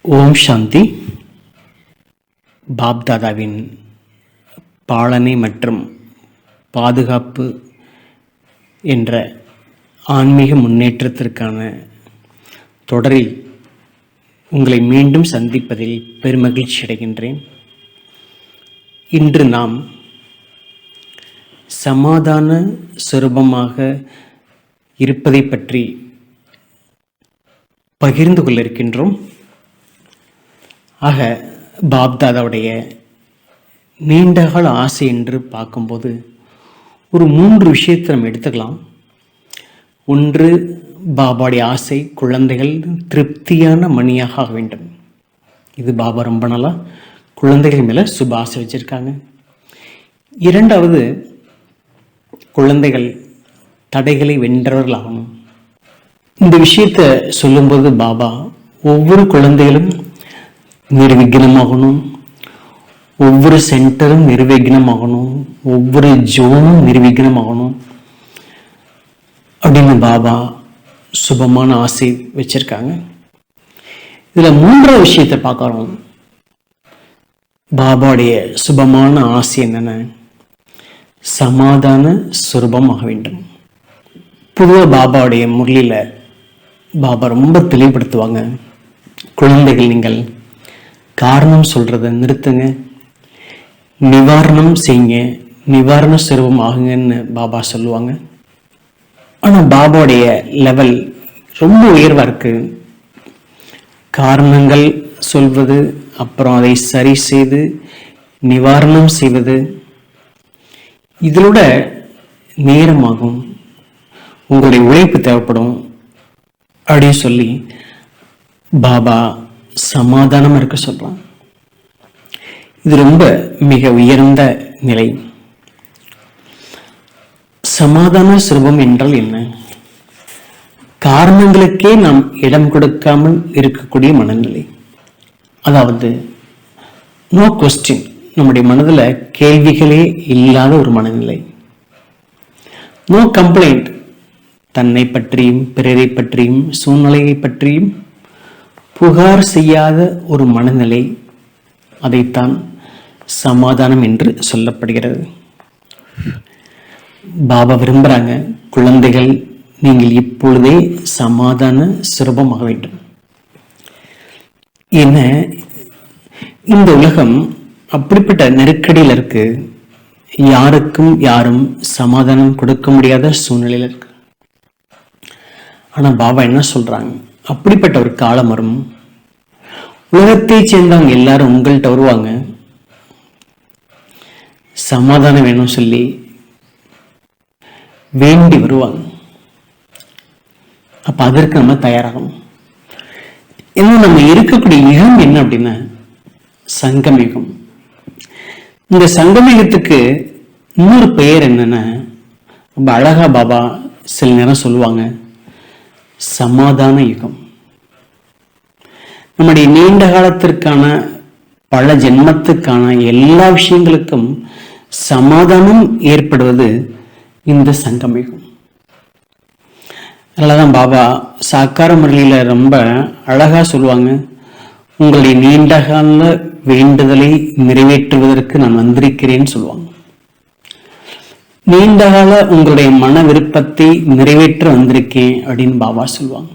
ஓம் சாந்தி. பாப்தாதாவின் பாலனை மற்றும் பாதுகாப்பு என்ற ஆன்மீக முன்னேற்றத்திற்கான தொடரில் உங்களை மீண்டும் சந்திப்பதில் பெருமகிழ்ச்சி அடைகின்றேன். இன்று நாம் சமாதான சுரூபமாக இருப்பதை பற்றி பகிர்ந்து கொள்ள இருக்கின்றோம். ஆக பாப்தாதாவுடைய நீண்டகால ஆசை என்று பார்க்கும்போது ஒரு 3 விஷயத்தை நம்ம எடுத்துக்கலாம். ஒன்று, பாபாவுடைய ஆசை குழந்தைகள் திருப்தியான மணியாக ஆக வேண்டும். இது பாபா ரொம்ப நாளாக குழந்தைகள் மேலே சுப ஆசை வச்சுருக்காங்க. இரண்டாவது, குழந்தைகள் தடைகளை வென்றவர்கள் ஆகணும். இந்த விஷயத்தை சொல்லும்போது பாபா ஒவ்வொரு குழந்தைகளும் நிர்விக்னமாகணும், ஒவ்வொரு சென்டரும் நிர்விக்னமாகணும், ஒவ்வொரு ஜோனும் நிர்விக்னமாகணும் அப்படின்னு பாபா சுபமான ஆசை வச்சிருக்காங்க. இதில் 3வது விஷயத்தை பார்க்குறோம். பாபாவுடைய சுபமான ஆசை என்னென்ன? சமாதான சுரூபமாக வேண்டும். பொதுவாக பாபாவுடைய முரளியில் பாபா ரொம்ப தெளிவுபடுத்துவாங்க, குழந்தைகள் நீங்கள் காரணம் சொல்கிறத நிறுத்துங்க, நிவாரணம் செய்யுங்க, நிவாரண சுரூபம் ஆகுங்கன்னு பாபா சொல்லுவாங்க. ஆனால் பாபாவுடைய லெவல் ரொம்ப உயர்வாக இருக்குது. காரணங்கள் சொல்வது, அப்புறம் அதை சரி செய்து நிவாரணம் செய்வது, இதோட நேரமாகும், உங்களுடைய உழைப்பு தேவைப்படும் அப்படின்னு சொல்லி பாபா சமாதானமாக இருக்க சொல்கிறான். இது ரொம்ப மிக உயர்ந்த நிலை. சமாதான சுரூபம் என்றால் என்ன? காரணங்களுக்கே நாம் இடம் கொடுக்காமல் இருக்கக்கூடிய மனநிலை. அதாவது நோ கொஸ்டின், நம்முடைய மனதில் கேள்விகளே இல்லாத ஒரு மனநிலை. நோ கம்ப்ளைண்ட், தன்னை பற்றியும் பிறரை பற்றியும் சூழ்நிலையை பற்றியும் புகார் செய்யாத ஒரு மனநிலை. அதைத்தான் சமாதானம் என்று சொல்லப்படுகிறது. பாபா விரும்புகிறாங்க, குழந்தைகள் நீங்கள் இப்பொழுதே சமாதான சுரூபமாக வேண்டும். என்ன, இந்த உலகம் அப்படிப்பட்ட நெருக்கடியில் இருக்கு, யாருக்கும் யாரும் சமாதானம் கொடுக்க முடியாத சூழ்நிலையில் இருக்கு. ஆனா பாபா என்ன சொல்றாங்க, அப்படிப்பட்ட ஒரு காலம் வரும், உலகத்தை சேர்ந்தவங்க எல்லாரும் உங்கள்கிட்ட வருவாங்க, சமாதானம் வேணும் சொல்லி வேண்டி வருவாங்க. அப்ப அதற்கு நம்ம தயாராகணும். இன்னும் நம்ம இருக்கக்கூடிய யுகம் என்ன அப்படின்னா சங்கமயுகம். இந்த சங்கமயுகத்துக்கு இன்னொரு பெயர் என்னன்னா, ரொம்ப அழகா பாபா சில நேரம் சொல்லுவாங்க, சமாதான யுகம். நம்முடைய நீண்ட காலத்திற்கான பல ஜென்மத்துக்கான எல்லா விஷயங்களுக்கும் சமாதானம் ஏற்படுவது இந்த சங்கமயுகம். அதனாலதான் பாபா சாக்கார முரளியில ரொம்ப அழகா சொல்லுவாங்க, உங்களுடைய நீண்டகால வேண்டுதலை நிறைவேற்றுவதற்கு நான் வந்திருக்கிறேன்னு சொல்லுவாங்க. நீண்டகால உங்களுடைய மன விருப்பத்தை நிறைவேற்ற வந்திருக்கேன் அப்படின்னு பாபா சொல்லுவாங்க.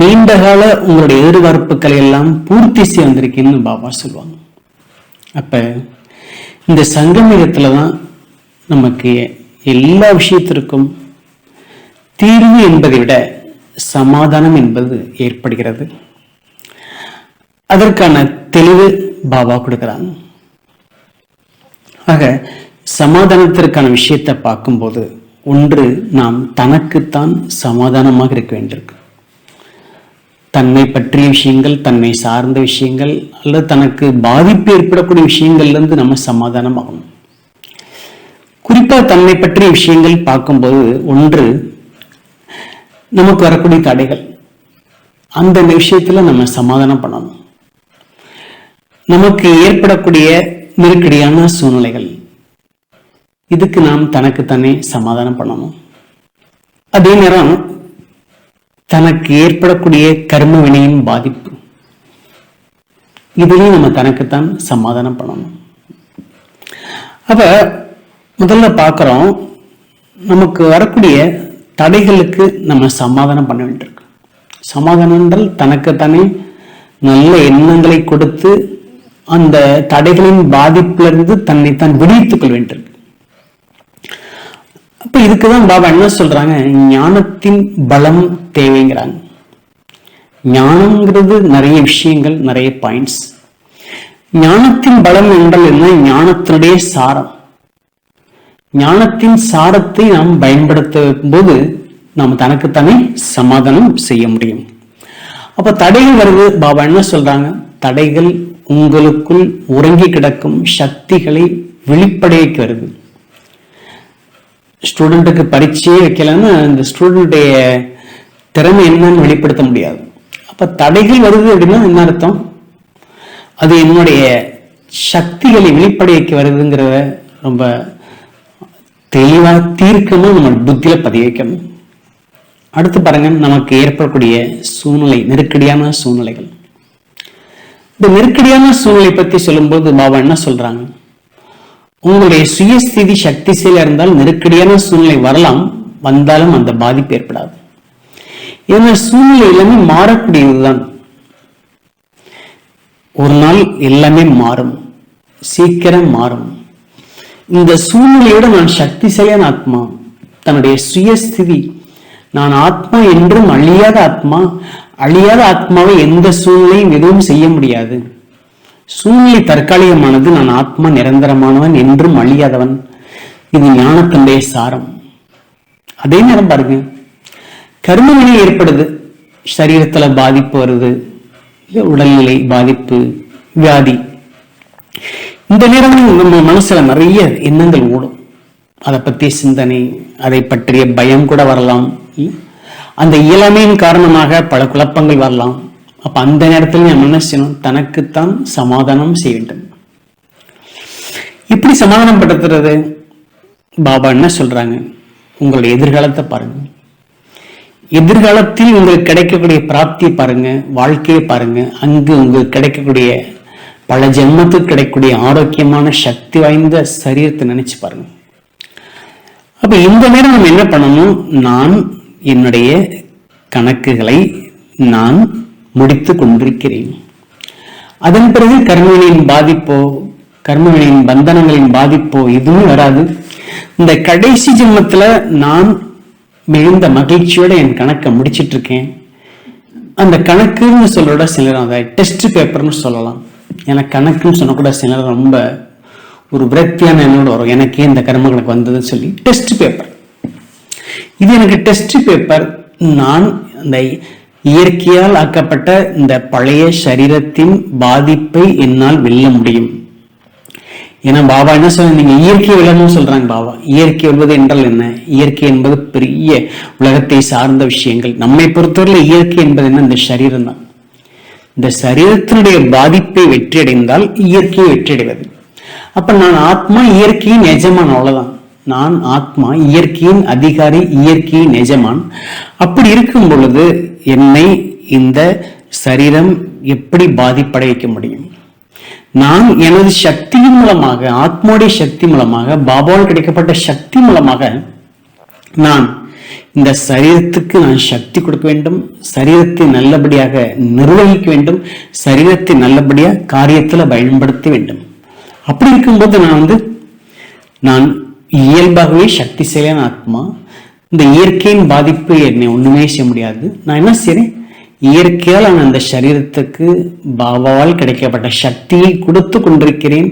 நீண்டகால உங்களுடைய எதிர்பார்ப்புகளை எல்லாம் பூர்த்தி செய்ய வந்திருக்கேன்னு பாபா சொல்லுவாங்க. அப்ப இந்த சங்கமயுகத்துலதான் நமக்கு எல்லா விஷயத்திற்கும் தீர்வு என்பதை விட சமாதானம் என்பது ஏற்படுகிறது. அதற்கான தெளிவு பாபா கொடுக்கிறாங்க. ஆக சமாதானத்திற்கான விஷயத்தை பார்க்கும்போது, ஒன்று, நாம் தனக்குத்தான் சமாதானமாக இருக்க வேண்டியிருக்கு. தன்னை பற்றிய விஷயங்கள், தன்னை சார்ந்த விஷயங்கள் அல்லது தனக்கு பாதிப்பு ஏற்படக்கூடிய விஷயங்கள்லேருந்து நம்ம சமாதானம் ஆகணும். குறிப்பாக தன்னை பற்றிய விஷயங்கள் பார்க்கும்போது, ஒன்று, நமக்கு வரக்கூடிய தடைகள், அந்த விஷயத்துல நம்ம சமாதானம் பண்ணணும். நமக்கு ஏற்படக்கூடிய நெருக்கடியான சூழ்நிலைகள், இதுக்கு நாம் தனக்குத்தானே சமாதானம் பண்ணணும். அதே நேரம் தனக்கு ஏற்படக்கூடிய கர்ம வினையின் பாதிப்பு, இதுலயும் நம்ம தனக்குத்தான் சமாதானம் பண்ணணும். அப்ப முதல்ல பார்க்கிறோம், நமக்கு வரக்கூடிய தடைகளுக்கு நம்ம சமாதானம் பண்ண வேண்டியிருக்கு. சமாதானம் என்றால் தனக்குத்தானே நல்ல எண்ணங்களை கொடுத்து அந்த தடைகளின் பாதிப்பிலிருந்து தன்னை தான் விடுவித்துக் கொள்ள வேண்டியிருக்கு. அப்ப இதுக்குதான் பாபா என்ன சொல்றாங்க, ஞானத்தின் பலம் தேவைங்கிறாங்க. ஞானம்ங்கிறது நிறைய விஷயங்கள், நிறைய பாயிண்ட்ஸ். ஞானத்தின் பலம் என்றால் என்ன? ஞானத்தினுடைய சாரம். ஞானத்தின் சாரத்தை நாம் பயன்படுத்தும் போது நாம் தனக்குத்தானே சமாதானம் செய்ய முடியும். அப்ப தடைகள் வருது, பாபா என்ன சொல்றாங்க, தடைகள் உங்களுக்குள் உறங்கி கிடக்கும் சக்திகளை வெளிப்படைக்கு வருது. ஸ்டூடெண்ட்டுக்கு பரீட்சையே வைக்கலன்னா அந்த ஸ்டூடெண்ட்டுடைய திறமை என்னன்னு வெளிப்படுத்த முடியாது. அப்ப தடைகள் வருது அப்படின்னா என்ன அர்த்தம்? அது என்னுடைய சக்திகளை வெளிப்படைக்கு வருதுங்கிறத ரொம்ப தெளிவா தீர்க்கமா நம்ம புத்தியில பதிய வைக்கணும். அடுத்து பாருங்க, நமக்கு ஏற்படக்கூடிய சூழ்நிலை, நெருக்கடியான சூழ்நிலைகள். இந்த நெருக்கடியான சூழ்நிலை பத்தி சொல்லும்போது பாபா என்ன சொல்றாங்க, உங்களுடைய சுயஸ்திதி சக்திசீல இருந்தால் நெருக்கடியான சூழ்நிலை வரலாம், வந்தாலும் அந்த பாதிப்பு ஏற்படாது. ஏன்னா சூழ்நிலை எல்லாமே மாறக்கூடியதுதான். ஒரு நாள் எல்லாமே மாறும், சீக்கிரம் மாறும். இந்த சூழ்நிலையோட நான் சக்திசாலியான ஆத்மா, தன்னுடைய சுயஸ்திதி, நான் ஆத்மா என்றும் அழியாத ஆத்மா, அழியாத ஆத்மாவை எந்த சூழ்நிலையும் எதுவும் செய்ய முடியாது. சூழ்நிலை தற்காலிகமானது, நான் ஆத்மா நிரந்தரமானவன், என்றும் அழியாதவன். இது ஞானத்தினுடைய சாரம். அதே நேரம் பாருங்க, கர்மவினை ஏற்படுது, சரீரத்துல பாதிப்பு வருது, உடல்நிலை பாதிப்பு, வியாதி. இந்த நேரம் நம்ம மனசுல நிறைய எண்ணங்கள் ஓடும், அதை பற்றிய சிந்தனை, அதை பற்றிய பயம் கூட வரலாம். அந்த இயலாமையின் காரணமாக பல குழப்பங்கள் வரலாம். அப்ப அந்த நேரத்தில் நம்ம என்ன செய்யணும், தனக்குத்தான் சமாதானம் செய்ய வேண்டும். இப்படி சமாதானம் படுத்துறது பாபா என்ன சொல்றாங்க, உங்களுடைய எதிர்காலத்தை பாருங்க. எதிர்காலத்தில் உங்களுக்கு கிடைக்கக்கூடிய பிராப்தியை பாருங்க, வாழ்க்கையை பாருங்க. அங்கு உங்களுக்கு கிடைக்கக்கூடிய பல ஜென்மத்துக்கு கிடைக்கக்கூடிய ஆரோக்கியமான சக்தி வாய்ந்த சரீரத்தை நினைச்சு பாருங்க. அப்ப இந்த நேரம் நம்ம என்ன பண்ணணும், நான் என்னுடைய கணக்குகளை நான் முடித்து கொண்டிருக்கிறேன். அதன் பிறகு கர்மவினையின் பாதிப்போ, கர்மவினையின் பந்தனங்களின் பாதிப்போ எதுவுமே வராது. இந்த கடைசி ஜென்மத்துல நான் மிகுந்த மகிழ்ச்சியோட என் கணக்கை முடிச்சிட்டு இருக்கேன். அந்த கணக்குன்னு சொல்றோட சிலர் அதை டெஸ்ட் பேப்பர்னு சொல்லலாம். ஏன்னா கணக்குன்னு சொன்னக்கூட சிலர் ரொம்ப ஒரு விரக்தியான என்னோட வரும், எனக்கே இந்த கர்ம கணக்கு வந்ததுன்னு சொல்லி டெஸ்ட் பேப்பர். இது எனக்கு டெஸ்ட் பேப்பர். நான் இந்த இயற்கையால் ஆக்கப்பட்ட இந்த பழைய சரீரத்தின் பாதிப்பை என்னால் வெல்ல முடியும். ஏன்னா பாபா என்ன சொல்ற, நீங்க இயற்கை வெல்லணும்னு சொல்றாங்க பாபா. இயற்கை வெல்வது என்றால் என்ன? இயற்கை என்பது பெரிய உலகத்தை சார்ந்த விஷயங்கள். நம்மை பொறுத்தவரை இயற்கை என்பது என்ன? இந்த சரீரம் தான். இந்த சரீரத்தினுடைய பாதிப்பை வெற்றியடைந்தால் இயற்கையை வெற்றியடைவது. அப்ப நான் ஆத்மா, இயற்கையின் எஜமான், அவ்வளவுதான். நான் ஆத்மா, இயற்கையின் அதிகாரி, இயற்கையின் எஜமான். அப்படி இருக்கும் பொழுது என்னை இந்த சரீரம் எப்படி பாதிப்படை வைக்க முடியும்? நான் எனது சக்தியின் மூலமாக, ஆத்மாவுடைய சக்தி மூலமாக, பாபாவால் கிடைக்கப்பட்ட சக்தி மூலமாக நான் இந்த சரீரத்துக்கு நான் சக்தி கொடுக்க வேண்டும், சரீரத்தை நல்லபடியாக நிர்வகிக்க வேண்டும், சரீரத்தை நல்லபடியாக காரியத்துல பயன்படுத்த வேண்டும். அப்படி இருக்கும்போது நான் இயல்பாகவே சக்திசாலியான ஆத்மா. இந்த இயற்கையின் பாதிப்பு என்னை ஒண்ணுமே செய்ய முடியாது. நான் என்ன செய்றேன், இயற்கையால் நான் அந்த சரீரத்துக்கு பாபாவால் கிடைக்கப்பட்ட சக்தியை கொடுத்து கொண்டிருக்கிறேன்.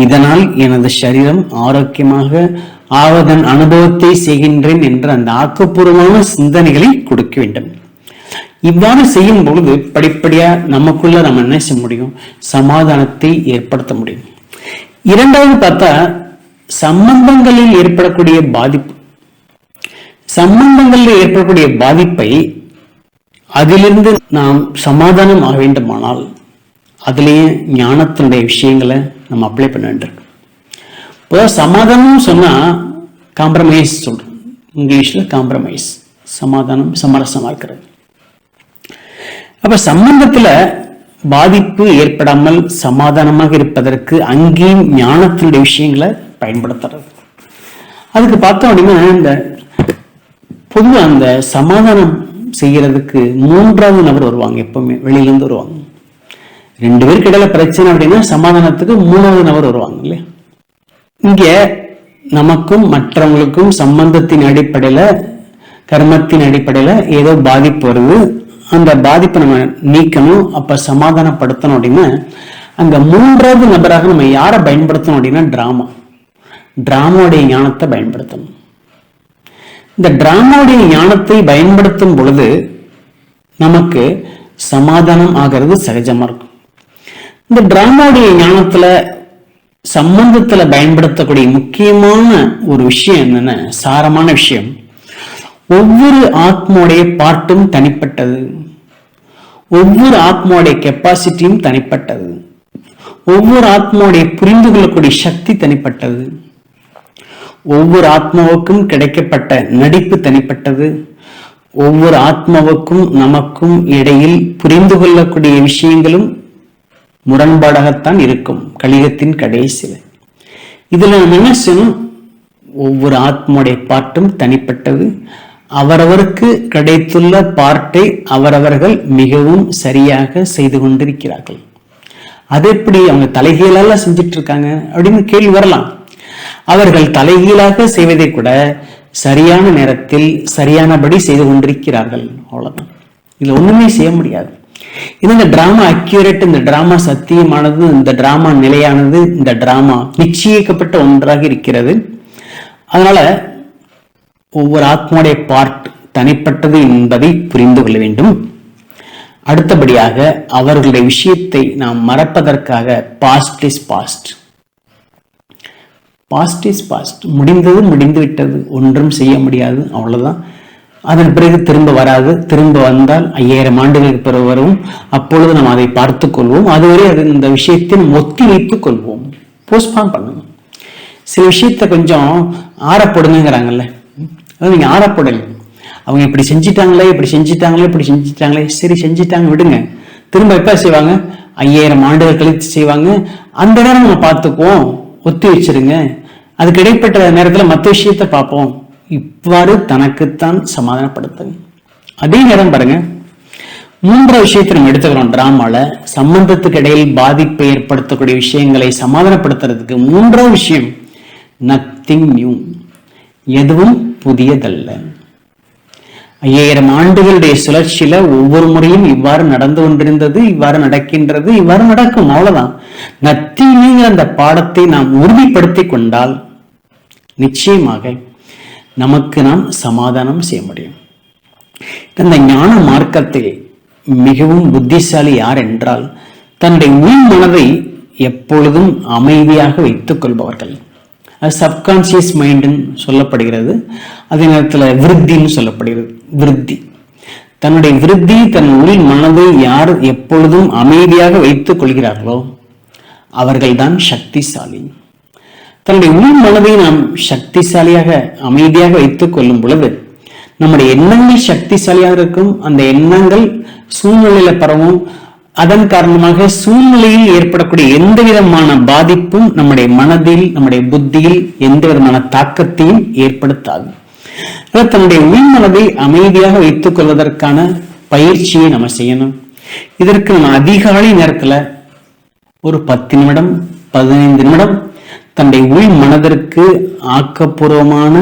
இதனால் எனது சரீரம் ஆரோக்கியமாக ஆவதன் அனுபவத்தை செய்கின்றேன் என்ற அந்த ஆக்கப்பூர்வமான சிந்தனைகளை கொடுக்க வேண்டும். இவ்வாறு செய்யும் பொழுது படிப்படியா நமக்குள்ள நம்ம என்ன செய்ய முடியும், சமாதானத்தை ஏற்படுத்த முடியும். இரண்டாவது பார்த்தா சம்பந்தங்களில் ஏற்படக்கூடிய பாதிப்பு. சம்பந்தங்களில் ஏற்படக்கூடிய பாதிப்பை அதிலிருந்து நாம் சமாதானம் ஆக வேண்டுமானால் அதுலேயே ஞானத்தினுடைய விஷயங்களை நம்ம அப்ளை பண்ண வேண்டியிருக்கு. இப்போ சமாதானம் சொன்னா காம்ப்ரமைஸ் சொல்றோம், இங்கிலீஷ்ல காம்ப்ரமைஸ், சமாதானம், சமரசமா இருக்கிறது. அப்ப சம்பந்தத்துல பாதிப்பு ஏற்படாமல் சமாதானமாக இருப்பதற்கு அங்கேயும் ஞானத்தினுடைய விஷயங்களை பயன்படுத்துறது. அதுக்கு பார்த்தோம் அப்படின்னா, இந்த பொதுவா அந்த சமாதானம் செய்யறதுக்கு 3வது நபர் வருவாங்க. எப்பவுமே வெளியில இருந்து வருவாங்க. 2 பேருக்கு இடையில பிரச்சனை அப்படின்னா சமாதானத்துக்கு 3வது நபர் வருவாங்க இல்லையா? இங்க நமக்கும் மற்றவங்களுக்கும் சம்பந்தத்தின் அடிப்படையில, கர்மத்தின் அடிப்படையில ஏதோ பாதிப்பு வருது. அந்த பாதிப்பை நம்ம நீக்கணும், அப்ப சமாதானப்படுத்தணும் அப்படின்னா அங்க 3வது நபராக நம்ம யாரை பயன்படுத்தணும் அப்படின்னா டிராமாவுடைய ஞானத்தை பயன்படுத்தணும். இந்த டிராமாவுடைய ஞானத்தை பயன்படுத்தும் பொழுது நமக்கு சமாதானம் ஆகிறது சகஜமா இருக்கும். இந்த டிராமாவுடைய ஞானத்துல சம்பந்தத்துல பயன்படுத்தக்கூடிய முக்கியமான ஒரு விஷயம் என்னன்னா, சாரமான விஷயம், ஒவ்வொரு ஆத்மாவுடைய பாட்டும் தனிப்பட்டது, ஒவ்வொரு ஆத்மாவுடைய கெப்பாசிட்டியும் தனிப்பட்டது, ஒவ்வொரு ஆத்மாவுடைய புரிந்து கொள்ளக்கூடிய சக்தி தனிப்பட்டது, ஒவ்வொரு ஆத்மாவுக்கும் கிடைக்கப்பட்ட நடிப்பு தனிப்பட்டது, ஒவ்வொரு ஆத்மாவுக்கும் நமக்கும் இடையில் புரிந்து கொள்ளக்கூடிய விஷயங்களும் முரண்பாடாகத்தான் இருக்கும் கலியுகத்தின் கடைசியில். இதுல நம்ம என்ன செய்யணும், ஒவ்வொரு ஆத்மாவுடைய பாட்டும் தனிப்பட்டது, அவரவருக்கு கிடைத்துள்ள பார்ட்டை அவரவர்கள் மிகவும் சரியாக செய்து கொண்டிருக்கிறார்கள். அது எப்படி அவங்க தலைகீழால செஞ்சிட்டு இருக்காங்க அப்படின்னு கேள்வி வரலாம். அவர்கள் தலைகீழாக செய்வதை கூட சரியான நேரத்தில் சரியானபடி செய்து கொண்டிருக்கிறார்கள், அவ்வளவுதான். இதுல ஒண்ணுமே செய்ய முடியாது. இந்த டிராமா அக்யூரேட், இந்த டிராமா சத்தியமானது, இந்த டிராமா நிலையானது, இந்த டிராமா நிச்சயிக்கப்பட்ட ஒன்றாக இருக்கிறது. அதனால ஒவ்வொரு ஆத்மாவுடைய பார்ட் தனிப்பட்டது என்பதை புரிந்து கொள்ள வேண்டும். அடுத்தபடியாக அவர்களுடைய விஷயத்தை நாம் மறப்பதற்காக past is past, past is past, முடிந்தது முடிந்து விட்டது, ஒன்றும் செய்ய முடியாது, அவ்வளவுதான். அதன் பிறகு திரும்ப வராது. திரும்ப வந்தால் 5000 ஆண்டுகளுக்கு பிறகு வரும். அப்பொழுது நாம் அதை பார்த்துக் கொள்வோம். அதுவரை அது இந்த விஷயத்தை ஒத்தி வைத்துக் கொள்வோம், போஸ்ட்பான் பண்ணுவோம். சில விஷயத்த கொஞ்சம் ஆறப்படுங்கிறாங்கல்ல, அது நீங்க ஆறப்படல. அவங்க இப்படி செஞ்சிட்டாங்களே, இப்படி செஞ்சிட்டாங்களே, இப்படி செஞ்சிட்டாங்களே, சரி செஞ்சிட்டாங்க விடுங்க. திரும்ப எப்ப செய்வாங்க? 5000 ஆண்டுகள் கழித்து செய்வாங்க. அந்த நேரம் நம்ம பார்த்துக்குவோம், ஒத்தி வச்சிருங்க. அதுக்கு இடைப்பட்ட நேரத்துல மற்ற விஷயத்த பார்ப்போம். இவ்வாறு தனக்குத்தான் சமாதானப்படுத்துங்க. அதே நேரம் பாருங்க, 3வது விஷயத்தை நம்ம எடுத்துக்கிறோம். டிராமால சம்பந்தத்துக்கு இடையில் பாதிப்பை ஏற்படுத்தக்கூடிய விஷயங்களை சமாதானப்படுத்துறதுக்கு 3வது விஷயம், நத்திங் நியூ, எதுவும் புதியதல்ல. 5000 ஆண்டுகளுடைய சுழற்சியில ஒவ்வொரு முறையும் இவ்வாறு நடந்து கொண்டிருந்தது, இவ்வாறு நடக்கின்றது, இவ்வாறு நடக்கும், அவ்வளவுதான். நத்திங் நியூங்கிற அந்த பாடத்தை நாம் உறுதிப்படுத்திக் கொண்டால் நிச்சயமாக நமக்கு நாம் சமாதானம் செய்ய முடியும். இந்த ஞான மார்க்கத்தில் மிகவும் புத்திசாலி யார் என்றால், தன்னுடைய உள் மனதை எப்பொழுதும் அமைதியாக வைத்துக் கொள்பவர்கள். அது சப்கான்சியஸ் மைண்டுன்னு சொல்லப்படுகிறது. அதே நேரத்தில் விருத்தின்னு சொல்லப்படுகிறது. விருத்தி, தன்னுடைய விருத்தி, தன் உள் மனதை யார் எப்பொழுதும் அமைதியாக வைத்துக் கொள்கிறார்களோ அவர்கள்தான் சக்திசாலி. தன்னுடைய உள் மனதை நாம் சக்திசாலியாக அமைதியாக வைத்துக் கொள்ளும் பொழுது நம்முடைய எண்ணங்கள் சக்திசாலியாக இருக்கும். அந்த எண்ணங்கள் சூழ்நிலையில பரவும். அதன் காரணமாக சூழ்நிலையில் ஏற்படக்கூடிய எந்த விதமான பாதிப்பும் நம்முடைய மனதில், நம்முடைய புத்தியில் எந்த விதமான தாக்கத்தையும் ஏற்படுத்தாது. தன்னுடைய உள் மனதை அமைதியாக வைத்துக் கொள்வதற்கான பயிற்சியை நம்ம செய்யணும். இதற்கு நம்ம அதிகாலை நேரத்துல ஒரு 10 நிமிடம் 15 நிமிடம் தன்னுடைய உள் மனதிற்கு ஆக்கப்பூர்வமான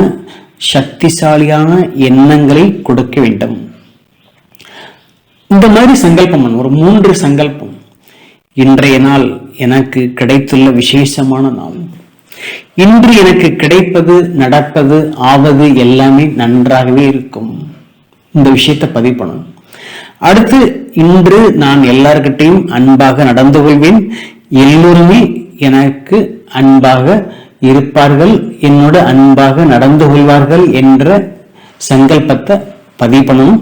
சக்திசாலியான எண்ணங்களை கொடுக்க வேண்டும். இந்த மாதிரி சங்கல்பம், ஒரு 3 சங்கல்பம். இன்றைய நாள் எனக்கு கிடைத்துள்ள விசேஷமான நாள். இன்று எனக்கு கிடைப்பது, நடப்பது, ஆவது எல்லாமே நன்றாகவே இருக்கும். இந்த விஷயத்தை பதிவு பண்ணணும். அடுத்து, இன்று நான் எல்லார்கிட்டையும் அன்பாக நடந்து கொள்வேன், எல்லோருமே எனக்கு அன்பாக இருப்பார்கள், என்னோட அன்பாக நடந்து கொள்வார்கள் என்ற சங்கல்பத்தை பதிவு பண்ணணும்.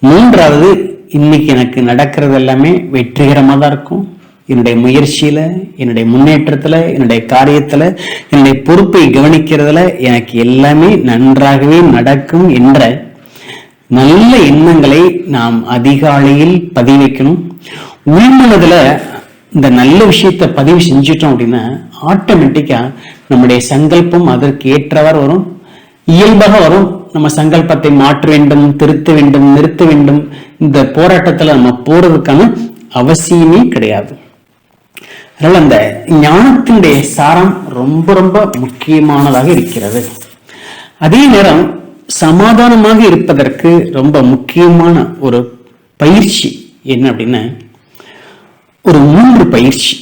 3வது, இன்னைக்கு எனக்கு நடக்கிறது எல்லாமே வெற்றிகரமாக தான் இருக்கும். என்னுடைய முயற்சியில, என்னுடைய முன்னேற்றத்துல, என்னுடைய காரியத்துல, என்னுடைய பொறுப்பை கவனிக்கிறதுல எனக்கு எல்லாமே நன்றாகவே நடக்கும் என்ற நல்ல எண்ணங்களை நாம் அதிகாலையில் பதிவு வைக்கணும். உள்மனதுல இந்த நல்ல விஷயத்த பதிவு செஞ்சிட்டோம் அப்படின்னா ஆட்டோமேட்டிக்கா நம்முடைய சங்கல்பம் அதற்கு ஏற்றவாறு வரும், இயல்பாக வரும். நம்ம சங்கல்பத்தை மாற்ற வேண்டும், திருத்த வேண்டும், நிறுத்த வேண்டும், இந்த போராட்டத்துல நம்ம போறதுக்கான அவசியமே கிடையாது. அதனால அந்த ஞானத்தினுடைய சாரம் ரொம்ப ரொம்ப முக்கியமானதாக இருக்கிறது. அதே நேரம் சமாதானமாக இருப்பதற்கு ரொம்ப முக்கியமான ஒரு பயிற்சி என்ன அப்படின்னா, ஒரு 3 பயிற்சி.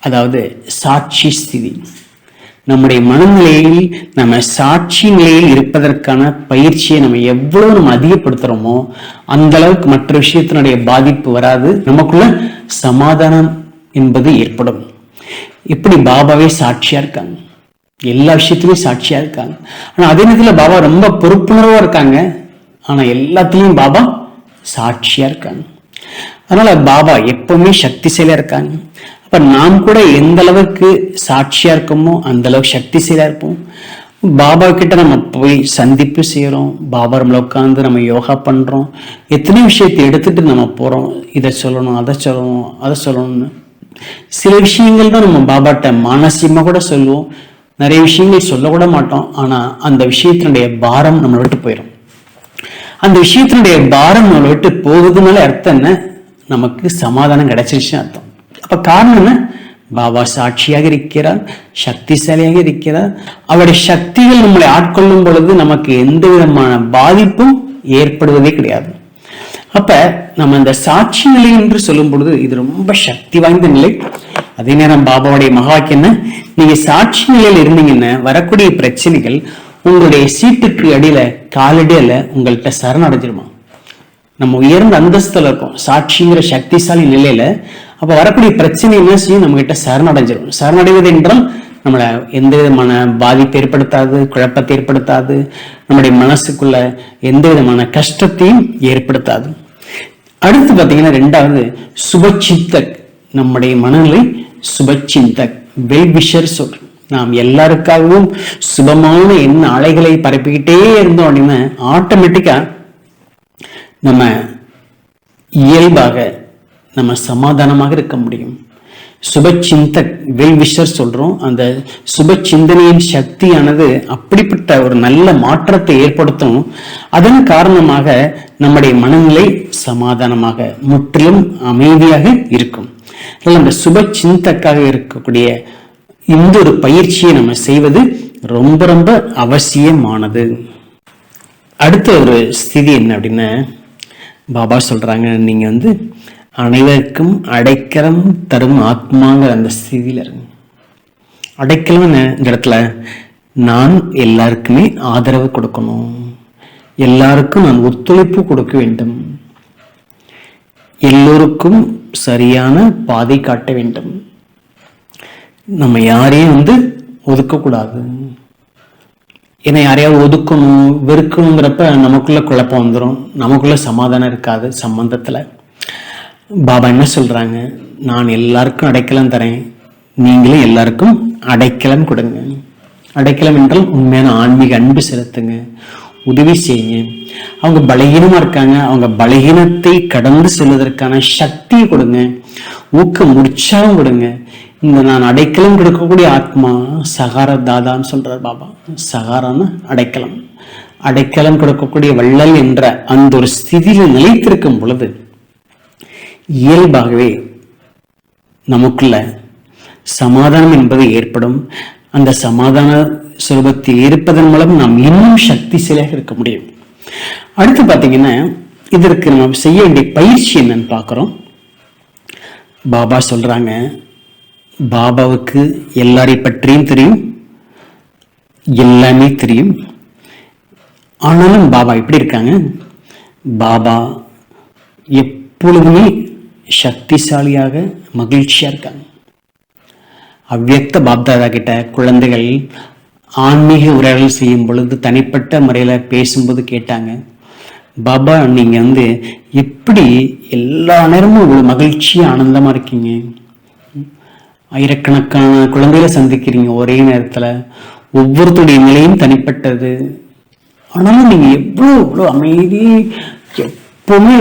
அதாவது சாட்சி ஸ்திதி. நம்முடைய மனநிலையில் நம்ம சாட்சி நிலையில் இருப்பதற்கான பயிற்சியை நம்ம எவ்வளவு நம்ம அதிகப்படுத்துறோமோ அந்த அளவுக்கு மற்ற விஷயத்தினுடைய பாதிப்பு வராது, நமக்குள்ள சமாதானம் என்பது ஏற்படும். இப்படி பாபாவே சாட்சியா இருக்காங்க, எல்லா விஷயத்திலையும் சாட்சியா இருக்காங்க. ஆனா அதே நேரத்தில் பாபா ரொம்ப பொறுப்புணர்வா இருக்காங்க, ஆனா எல்லாத்திலையும் பாபா சாட்சியா இருக்காங்க. அதனால பாபா எப்பவுமே சக்திசாலியா இருக்காங்க. அப்ப நாம் கூட எந்த அளவுக்கு சாட்சியா இருக்கோமோ அந்த அளவுக்கு சக்திசாலியா இருப்போம். பாபா கிட்ட நம்ம போய் சந்திப்பு செய்யறோம், பாபா நம்மள உட்காந்து நம்ம யோகா பண்றோம், எத்தனை விஷயத்தை எடுத்துட்டு நம்ம போறோம், இதை சொல்லணும், அதை சொல்லணும், அதை சொல்லணும்னு. சில விஷயங்கள் தான் நம்ம பாபாட்ட மானசீகமா கூட சொல்லுவோம், நிறைய விஷயங்கள் சொல்ல கூட மாட்டோம். ஆனா அந்த விஷயத்தினுடைய பாரம் நம்மளை விட்டு போயிடும். அந்த விஷயத்தினுடைய பாரம் நம்மளை விட்டு போகுதுனால அர்த்தம் என்ன, நமக்கு சமாதானம் கிடைச்சிருச்சு அர்த்தம். அப்ப காரணம் என்ன, பாபா சாட்சியாக இருக்கிறார், சக்திசாலியாக இருக்கிறார். அவருடைய சக்திகள் நம்மளை ஆட்கொள்ளும் பொழுது நமக்கு எந்த விதமான பாதிப்பும் ஏற்படுவதே கிடையாது. அப்ப நம்ம இந்த சாட்சி நிலை என்று சொல்லும் பொழுது இது ரொம்ப சக்தி வாய்ந்த நிலை. அதே நேரம் பாபாவுடைய மகாவாக்கியம் என்ன, நீங்க சாட்சி நிலையில் இருந்தீங்கன்னா வரக்கூடிய பிரச்சனைகள் உங்களுடைய சீட்டுக்கு அடியில காலடியில உங்கள்கிட்ட சரணடைஞ்சிருமா. நம்ம உயர்ந்த அந்தஸ்துல இருக்கோம் சாட்சிங்கிற சக்திசாலி நிலையில. அப்ப வரக்கூடிய பிரச்சனை என்ன செய்யும், நம்ம கிட்ட சரணடைஞ்சிடும். சரணடைவது என்றால் நம்மளை எந்த விதமான பாதிப்பு ஏற்படுத்தாது, குழப்பத்தை ஏற்படுத்தாது, நம்முடைய மனசுக்குள்ள எந்த விதமான கஷ்டத்தையும் ஏற்படுத்தாது. அடுத்து பாத்தீங்கன்னா 2வது சுபச்சிந்தக். நம்முடைய மனநிலை சுபச்சிந்தக், வெல்விஷர் சொல். நாம் எல்லாருக்காகவும் சுபமான எண்ண அலைகளை பரப்பிக்கிட்டே இருந்தோம் அப்படின்னா ஆட்டோமேட்டிக்கா நம்ம இயல்பாக நம்ம சமாதானமாக இருக்க முடியும். சுபச்சிந்தக், வெல்விஷர் சொல்றோம். அந்த சுப சிந்தனையின் சக்தியானது அப்படிப்பட்ட ஒரு நல்ல மாற்றத்தை ஏற்படுத்தும். அதன் காரணமாக நம்முடைய மனநிலை சமாதானமாக முற்றிலும் அமைதியாக இருக்கும். அந்த சுப சிந்தக்காக இருக்கக்கூடிய இந்த ஒரு பயிற்சியை நம்ம செய்வது ரொம்ப ரொம்ப அவசியமானது. அடுத்த ஒரு ஸ்திதி என்ன அப்படின்னா, பாபா சொல்றாங்க, நீங்க அனைவருக்கும் அடைக்கலம் தரும் ஆத்மாங்கிற அந்த ஸ்திதியில இருங்க. அடைக்கலம் இந்த இடத்துல நான் எல்லாருக்குமே ஆதரவு கொடுக்கணும், எல்லாருக்கும் நான் ஒத்துழைப்பு கொடுக்க வேண்டும், எல்லோருக்கும் சரியான பாதை காட்ட வேண்டும். நம்ம யாரையும் ஒதுக்கக்கூடாது. ஏன்னா யாரையாவது ஒதுக்கணும், வெறுக்கணுங்கிறப்ப நமக்குள்ள குழப்பம் வந்துடும், நமக்குள்ள சமாதானம் இருக்காது சம்பந்தத்துல. பாபா என்ன சொல்றாங்க, நான் எல்லாருக்கும் அடைக்கலம் தரேன், நீங்களும் எல்லாருக்கும் அடைக்கலம் கொடுங்க. அடைக்கலம் என்றால் உண்மையான ஆன்மீக அன்பு செலுத்துங்க, உதவி செய்யுங்க. அவங்க பலகீனமா இருக்காங்க, அவங்க பலகீனத்தை கடந்து செல்வதற்கான சக்தியை கொடுங்க, ஊக்கம் உற்சாகம் கொடுங்க. இந்த நான் அடைக்கலம் கொடுக்கக்கூடிய ஆத்மா சகார தாதான்னு சொல்றார் பாபா. சகாரான அடைக்கலம், அடைக்கலம் கொடுக்கக்கூடிய வள்ளல் என்ற அந்த ஒரு ஸ்திதியில நிலைத்திருக்கும் பொழுது இயல்பாகவே நமக்குள்ள சமாதானம் என்பது ஏற்படும். அந்த சமாதான சுரூபத்தில் இருப்பதன் மூலம் நாம் இன்னும் சக்திசாலியாக இருக்க முடியும். அடுத்து பாத்தீங்கன்னா இதற்கு நம்ம செய்ய வேண்டிய பயிற்சி என்னன்னு பார்க்கிறோம். பாபா சொல்றாங்க, பாபாவுக்கு எல்லாரை பற்றியும் தெரியும், எல்லாமே தெரியும். ஆனாலும் பாபா எப்படி இருக்காங்க, பாபா எப்பொழுதுமே சக்திசாலியாக மகிழ்ச்சியா இருக்காங்க. அவ்வியக்த பாப்தாதா கிட்ட குழந்தைகள் ஆன்மீக உரையாடல் செய்யும் பொழுது தனிப்பட்ட முறையில பேசும்போது கேட்டாங்க, பாபா நீங்க எப்படி எல்லா நேரமும் இவ்வளவு மகிழ்ச்சியா ஆனந்தமா இருக்கீங்க, ஆயிரக்கணக்கான குழந்தைகளை சந்திக்கிறீங்க ஒரே நேரத்துல, ஒவ்வொருத்தருடைய நிலையும் தனிப்பட்டது, ஆனாலும் நீங்க எவ்வளவு அமைதி, எப்பவுமே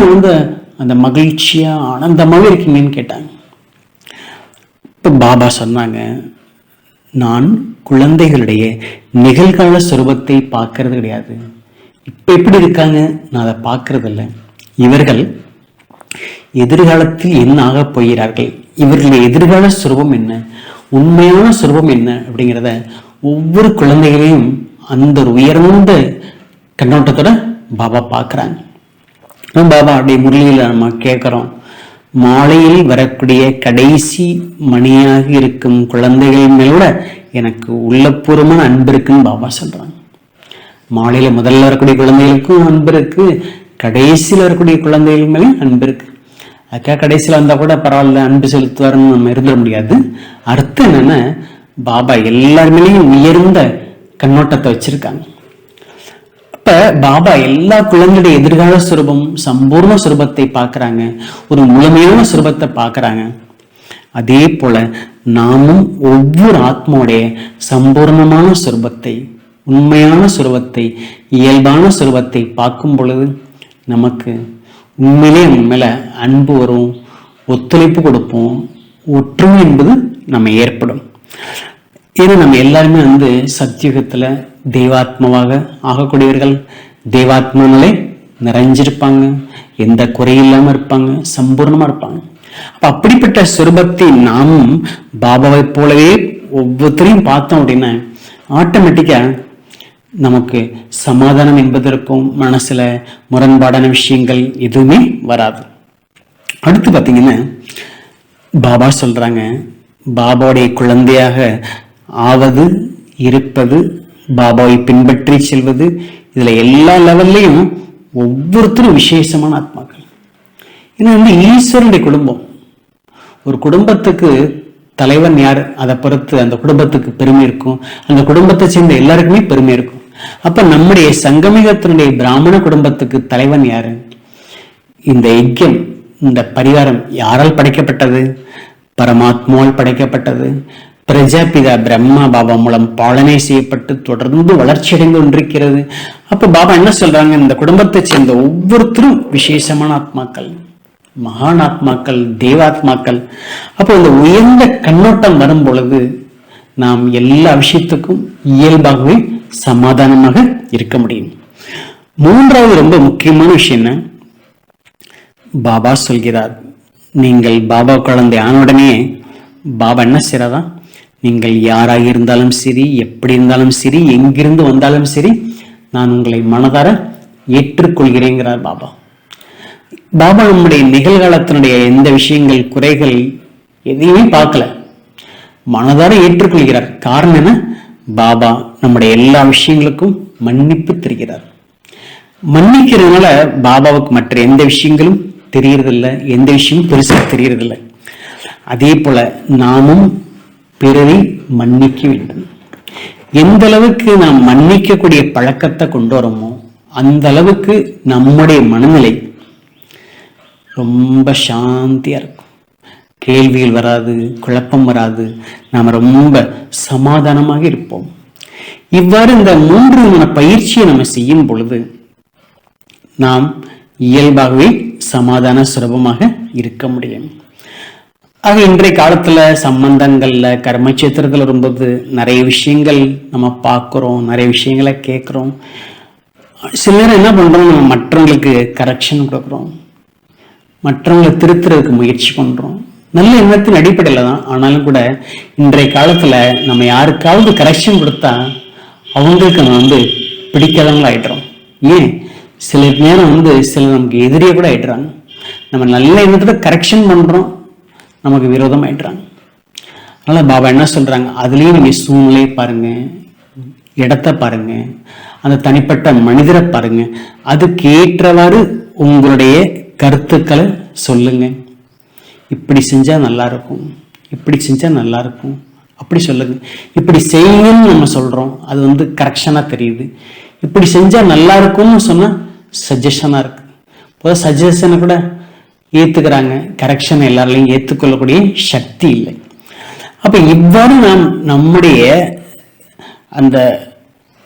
அந்த மகிழ்ச்சியா ஆனந்தமாகவே இருக்கீங்கன்னு கேட்டாங்க. இப்போ பாபா சொன்னாங்க, நான் குழந்தைகளுடைய நிகழ்கால சுரூபத்தை பார்க்கறது கிடையாது. இப்போ எப்படி இருக்காங்க நான் அதை பார்க்கறது இல்லை. இவர்கள் எதிர்காலத்தில் என்ன ஆக போகிறார்கள், இவர்களுடைய எதிர்கால சுரூபம் என்ன, உண்மையான சுரூபம் என்ன அப்படிங்கிறத ஒவ்வொரு குழந்தைகளையும் அந்த உயர்ந்த கண்ணோட்டத்தோட பாபா பார்க்குறாங்க. பாபா அப்படி முரளியில் நம்ம கேட்குறோம், மாலையில் வரக்கூடிய கடைசி மணியாக இருக்கும் குழந்தைகள் மேலோட எனக்கு உள்ளபூர்வமான அன்பு இருக்குன்னு பாபா சொல்றாங்க. மாலையில முதல்ல வரக்கூடிய குழந்தைகளுக்கும் அன்பு இருக்கு, கடைசியில் வரக்கூடிய குழந்தைகள் மேலேயும் அன்பு இருக்கு. அதுக்காக கடைசியில் வந்தா கூட பரவாயில்ல அன்பு செலுத்துவாருன்னு நம்ம இருந்துட முடியாது. அர்த்தம் என்னன்னா, பாபா எல்லாருமேலையும் உயர்ந்த கண்ணோட்டத்தை வச்சிருக்காங்க. அப்ப பாபா எல்லா குழந்தையுடைய எதிர்கால சுரூபம், சம்பூர்ண சுரூபத்தை பார்க்கறாங்க, ஒரு முழுமையான சுரூபத்தை பார்க்கறாங்க. அதே போல நாமும் ஒவ்வொரு ஆத்மாவுடைய சம்பூர்ணமான சுரூபத்தை, உண்மையான சுரூபத்தை, இயல்பான சுரூபத்தை பார்க்கும் பொழுது நமக்கு உண்மையிலே மேல அன்பு வரும், ஒத்துழைப்பு கொடுப்போம், ஒற்றுமை என்பது நம்ம ஏற்படும். ஏன்னா நம்ம எல்லாருமே சத்தியுகத்துல தெய்வாத்மாவாக ஆகக்கூடியவர்கள், தெய்வாத்மானாலே நிறைஞ்சிருப்பாங்க, எந்த குறையில்லாம இருப்பாங்க, சம்பூர்ணமா இருப்பாங்க. அப்ப அப்படிப்பட்ட சுரூபத்தை நாமும் பாபாவை போலவே ஒவ்வொருத்தரையும் பார்த்தோம் அப்படின்னா ஆட்டோமேட்டிக்கா நமக்கு சமாதானம் என்பதற்கும் மனசுல முரண்பாடான விஷயங்கள் எதுவுமே வராது. அடுத்து பார்த்தீங்கன்னா பாபா சொல்றாங்க, பாபாவுடைய குழந்தையாக ஆவது, இருப்பது, பாபாவை பின்பற்றி செல்வது, இதுல எல்லா லெவல்லையும் ஒவ்வொருத்தரும் விசேஷமான ஆத்மாக்கள். ஏன்னா ஈஸ்வரனுடைய குடும்பம். ஒரு குடும்பத்துக்கு தலைவன் யார், அதை பொறுத்து அந்த குடும்பத்துக்கு பெருமை இருக்கும், அந்த குடும்பத்தை சேர்ந்த எல்லாருக்குமே பெருமை இருக்கும். அப்ப நம்முடைய சங்கமிகத்தினுடைய பிராமண குடும்பத்துக்கு தலைவன் யாரு? இந்த யஜ்யம், இந்த பரிவாரம் யாரால் படைக்கப்பட்டது? பரமாத்மாவால் படைக்கப்பட்டது. பிரஜாபிதா பிரம்மா பாபா மூலம் பாலனை செய்யப்பட்டு தொடர்ந்து வளர்ச்சி அடைந்து கொண்டிருக்கிறது. அப்ப பாபா என்ன சொல்றாங்க, இந்த குடும்பத்தை சேர்ந்த ஒவ்வொருத்தரும் விசேஷமான ஆத்மாக்கள், மகான் ஆத்மாக்கள், தேவாத்மாக்கள். அப்போ இந்த உயர்ந்த கண்ணோட்டம் வரும் பொழுது நாம் எல்லா விஷயத்துக்கும் இயல்பாகவே சமாதானமாக இருக்க முடியும். மூன்றாவது ரொம்ப முக்கியமான விஷயம் என்ன, பாபா சொல்கிறார், நீங்கள் பாபா குழந்தை ஆனவுடனே பாபா என்ன செய்யறதா, நீங்கள் யாராக இருந்தாலும் சரி, எப்படி இருந்தாலும் சரி, எங்கிருந்து வந்தாலும் சரி, நான் உங்களை மனதார ஏற்றுக்கொள்கிறேங்கிறார் பாபா. பாபா நம்முடைய நிகழ்காலத்தினுடைய எந்த விஷயங்கள், குறைகள் எதையுமே பார்க்கல, மனதார ஏற்றுக்கொள்கிறார். காரணம் என்ன, பாபா நம்முடைய எல்லா விஷயங்களுக்கும் மன்னிப்பு தருகிறார். மன்னிக்கிறதுனால பாபாவுக்கு மற்ற எந்த விஷயங்களும் தெரியறதில்லை, எந்த விஷயமும் பெருசா தெரியறதில்லை. அதே போல நாமும் பிறரை மன்னிக்க வேண்டும். எந்த அளவுக்கு நாம் மன்னிக்கக்கூடிய பழக்கத்தை கொண்டு வரோமோ அந்த அளவுக்கு நம்முடைய மனநிலை ரொம்ப சாந்தியா இருக்கும். கேள்விகள் வராது, குழப்பம் வராது, நாம் ரொம்ப சமாதானமாக இருப்போம். இவ்வாறு இந்த 3 விதமான பயிற்சியை நம்ம செய்யும் பொழுது நாம் இயல்பாகவே சமாதான சுலபமாக இருக்க முடியும். ஆக இன்றைய காலத்துல சம்பந்தங்கள்ல, கர்மச்சேத்திரத்துல வரும்போது நிறைய விஷயங்கள் நம்ம பார்க்கிறோம், நிறைய விஷயங்களை கேட்கிறோம். சில நேரம் என்ன பண்றோம், நம்ம மற்றவங்களுக்கு கரெக்ஷன் கொடுக்குறோம், மற்றவங்களை திருத்துறதுக்கு முயற்சி பண்றோம், நல்ல எண்ணத்தின் அடிப்படையில தான். ஆனாலும் கூட இன்றைய காலத்துல நம்ம யாருக்காவது கரெக்ஷன் கொடுத்தா அவங்களுக்கு நம்ம பிடிக்காதவங்கள ஆயிடுறோம். ஏன், சில நேரம் சில நமக்கு எதிரியே கூட ஆயிடுறாங்க. நம்ம நல்ல எண்ணத்துல கரெக்ஷன் பண்றோம், நமக்கு விரோதம் ஆயிடுறாங்க. அதனால பாபா என்ன சொல்றாங்க, அதுலயும் நீங்க சூழ்நிலை பாருங்க, இடத்த பாருங்க, அந்த தனிப்பட்ட மனிதரை பாருங்க, அதுக்கு ஏற்றவாறு உங்களுடைய கருத்துக்களை சொல்லுங்க. இப்படி செஞ்சா நல்லா இருக்கும், இப்படி செஞ்சா நல்லா இருக்கும், அப்படி சொல்லுங்க. இப்படி செய்யுங்கன்னு நம்ம சொல்றோம், அது கரெக்ஷனா தெரியுது. இப்படி செஞ்சா நல்லா இருக்கும்னு சொன்னா சஜஷனா இருக்கு. இப்போ சஜஷனை கூட ஏத்துக்கிறாங்க, கரெக்ஷன் எல்லாராலையும் ஏற்றுக்கொள்ளக்கூடிய சக்தி இல்லை. அப்ப இவ்வாறு நாம் நம்முடைய அந்த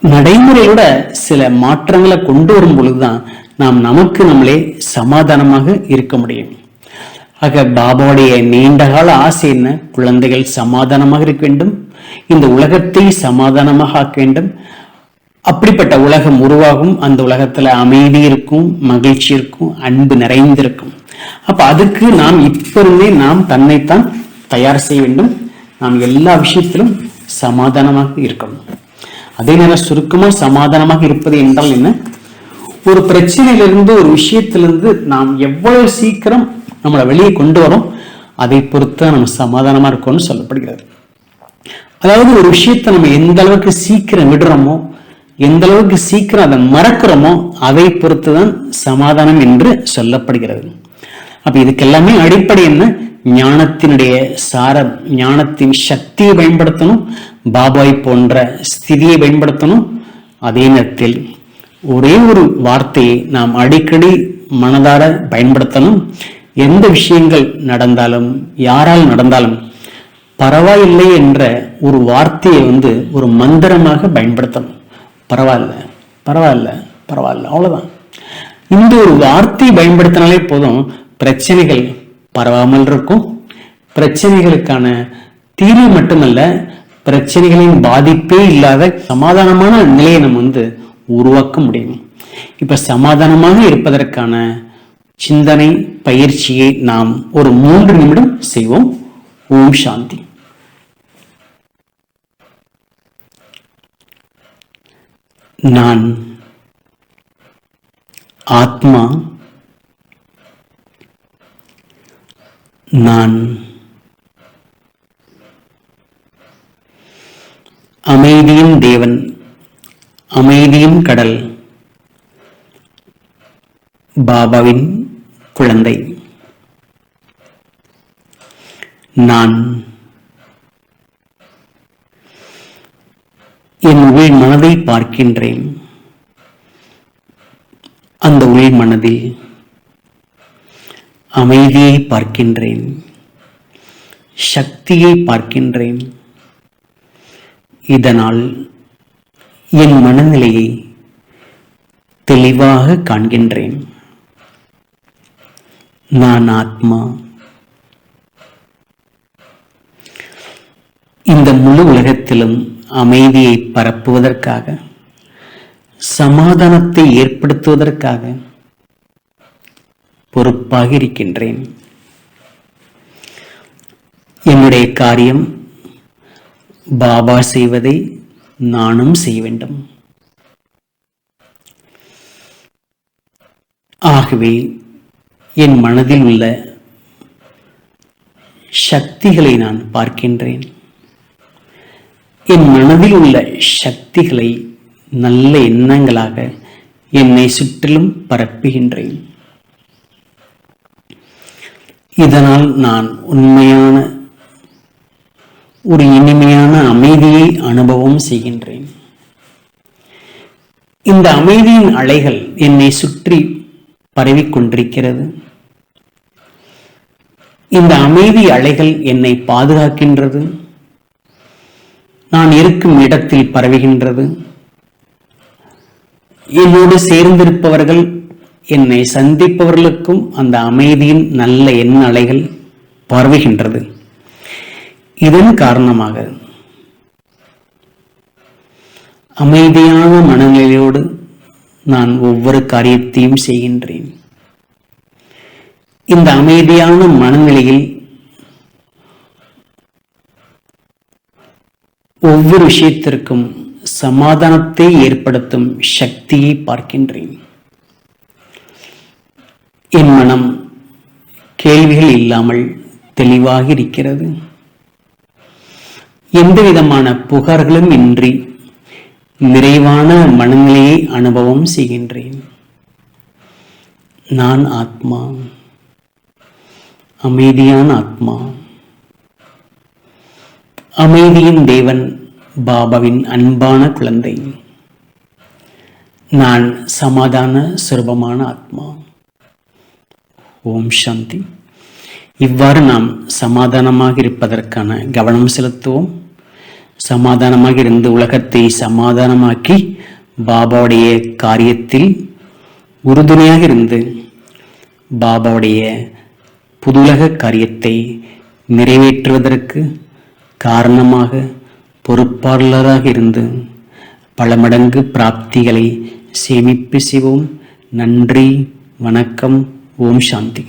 நடைமுறையோட சில மாற்றங்களை கொண்டு வரும் பொழுதுதான் நாம் நமக்கு நம்மளே சமாதானமாக இருக்க முடியும். ஆக பாபாவுடைய நீண்டகால ஆசை என்ன? குழந்தைகள் சமாதானமாக இருக்க வேண்டும், இந்த உலகத்தை சமாதானமாக ஆக்க வேண்டும். அப்படிப்பட்ட உலகம் உருவாகும். அந்த உலகத்துல அமைதி இருக்கும், மகிழ்ச்சி இருக்கும், அன்பு நிறைந்திருக்கும். அப்ப அதுக்கு நாம் இப்ப இருந்தே நாம் தன்னைத்தான் தயார் செய்ய வேண்டும். நாம் எல்லா விஷயத்திலும் சமாதானமாக இருக்கணும். அதே நேரம் சுருக்கமா சமாதானமாக இருப்பது என்றால் என்ன? ஒரு பிரச்சனையிலிருந்து, ஒரு விஷயத்திலிருந்து நாம் எவ்வளவு சீக்கிரம் நம்மளை வெளியே கொண்டு வரோம் அதை பொறுத்து நம்ம சமாதானமா இருக்கோம்னு சொல்லப்படுகிறது. அதாவது ஒரு விஷயத்தை நம்ம எந்த அளவுக்கு சீக்கிரம் விடுறோமோ, எந்த அளவுக்கு சீக்கிரம் அதை மறக்கிறோமோ அதை பொறுத்துதான் சமாதானம் என்று சொல்லப்படுகிறது. அப்ப இதுக்கெல்லாமே அடிப்படை என்ன? ஞானத்தினுடைய சாரம், ஞானத்தின் சக்தியை பயன்படுத்தணும், பாபாய் போன்ற ஸ்திதியை பயன்படுத்தணும். அதே நேரத்தில் ஒரே ஒரு வார்த்தையை நாம் அடிக்கடி மனதார பயன்படுத்தணும். எந்த விஷயங்கள் நடந்தாலும், யாரால் நடந்தாலும் பரவாயில்லை என்ற ஒரு வார்த்தையை ஒரு மந்திரமாக பயன்படுத்தணும். பரவாயில்ல, பரவாயில்ல, பரவாயில்ல, அவ்வளவுதான். இந்த ஒரு வார்த்தையை பயன்படுத்தினாலே போதும், பிரச்சனைகள் பரவாமல் இருக்கும். பிரச்சனைகளுக்கான தீர்வு மட்டுமல்ல, பிரச்சனைகளின் பாதிப்பே இல்லாத சமாதானமான நிலையை நம்ம உருவாக்க முடியும். இப்ப சமாதானமாக இருப்பதற்கான சிந்தனை பயிற்சியை நாம் ஒரு 3 நிமிடம் செய்வோம். ஓம் சாந்தி. நான் ஆத்மா, நான் அமைதியின் தேவன், அமைதியின் கடல், பாபாவின் குழந்தை. நான் என் உள் மனதை பார்க்கின்றேன். அந்த உள் மனதில் அமைதியை பார்க்கின்றேன், சக்தியை பார்க்கின்றேன். இதனால் என் மனநிலையை தெளிவாக காண்கின்றேன். நான் ஆத்மா. இந்த முழு உலகத்திலும் அமைதியை பரப்புவதற்காக, சமாதானத்தை ஏற்படுத்துவதற்காக பொறுப்பாக இருக்கின்றேன். என்னுடைய காரியம் பாபா செய்வதை நானும் செய்ய வேண்டும். ஆகவே என் மனதில் உள்ள சக்திகளை நான் பார்க்கின்றேன். என் மனதில் உள்ள சக்திகளை நல்ல எண்ணங்களாக என்னை சுற்றிலும் பரப்புகின்றேன். இதனால் நான் உண்மையான ஒரு இனிமையான அமைதியை அனுபவம் செய்கின்றேன். இந்த அமைதியின் அலைகள் என்னை சுற்றி பரவிக்கொண்டிருக்கிறது. இந்த அமைதி அலைகள் என்னை பாதுகாக்கின்றது. நான் இருக்கும் இடத்தில் பரவுகின்றது. என்னோடு சேர்ந்திருப்பவர்கள், என்னை சந்திப்பவர்களுக்கும் அந்த அமைதியின் நல்ல எண்ண அலைகள் பரவுகின்றது. இதன் காரணமாக அமைதியான மனநிலையோடு நான் ஒவ்வொரு காரியத்தையும் செய்கின்றேன். இந்த அமைதியான மனநிலையில் ஒவ்வொரு விஷயத்திற்கும் சமாதானத்தை ஏற்படுத்தும் சக்தியை பார்க்கின்றேன். என் மனம் கேள்விகள் இல்லாமல் தெளிவாக இருக்கிறது. எந்த விதமான புகார்களும் இன்றி நிறைவான மனநிலையை அனுபவம் செய்கின்றேன். நான் ஆத்மா, அமைதியான ஆத்மா, அமைதியின் தேவன், பாபாவின் அன்பான குழந்தை. நான் சமாதான சுரூபமான ஆத்மா. ஓம் சாந்தி. இவ்வாறு நாம் சமாதானமாக இருப்பதற்கான கவனம் செலுத்துவோம். சமாதானமாக இருந்து உலகத்தை சமாதானமாக்கி பாபாவுடைய காரியத்தில், உறுதுணையாக இருந்து பாபாவுடைய புதுலக காரியத்தை நிறைவேற்றுவதற்கு காரணமாக பொறுப்பாளராக இருந்து பல மடங்கு பிராப்திகளை சேமிப்பு செய்வோம். நன்றி, வணக்கம். ஓம் சாந்தி.